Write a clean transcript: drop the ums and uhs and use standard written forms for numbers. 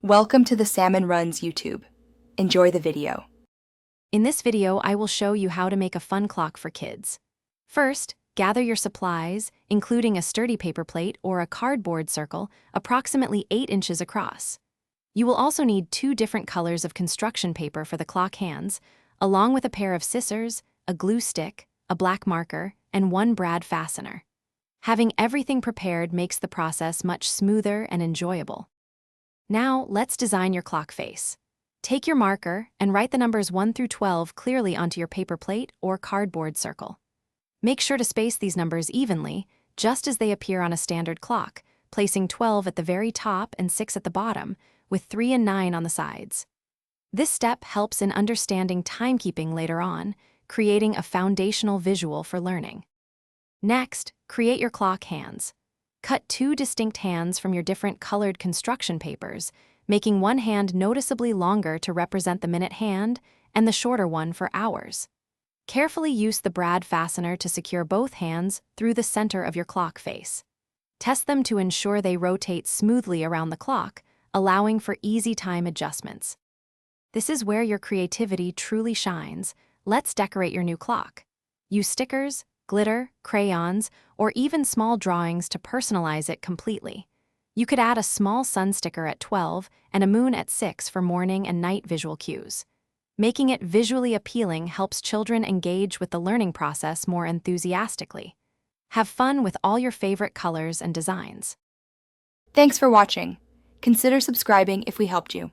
Welcome to the Salmon Runs YouTube. Enjoy the video. In this video, I will show you how to make a fun clock for kids. First, gather your supplies, including a sturdy paper plate or a cardboard circle approximately 8 inches across. You will also need 2 different colors of construction paper for the clock hands, along with a pair of scissors, a glue stick, a black marker, and 1 brad fastener. Having everything prepared makes the process much smoother and enjoyable. Now, let's design your clock face. Take your marker and write the numbers 1 through 12 clearly onto your paper plate or cardboard circle. Make sure to space these numbers evenly, just as they appear on a standard clock, placing 12 at the very top and 6 at the bottom, with 3 and 9 on the sides. This step helps in understanding timekeeping later on, creating a foundational visual for learning. Next, create your clock hands. Cut 2 distinct hands from your different colored construction papers, making one hand noticeably longer to represent the minute hand and the shorter one for hours. Carefully use the brad fastener to secure both hands through the center of your clock face. Test them to ensure they rotate smoothly around the clock, allowing for easy time adjustments. This is where your creativity truly shines. Let's decorate your new clock. Use stickers, glitter, crayons, or even small drawings to personalize it completely. You could add a small sun sticker at 12 and a moon at 6 for morning and night visual cues. Making it visually appealing helps children engage with the learning process more enthusiastically. Have fun with all your favorite colors and designs. Thanks for watching. Consider subscribing if we helped you.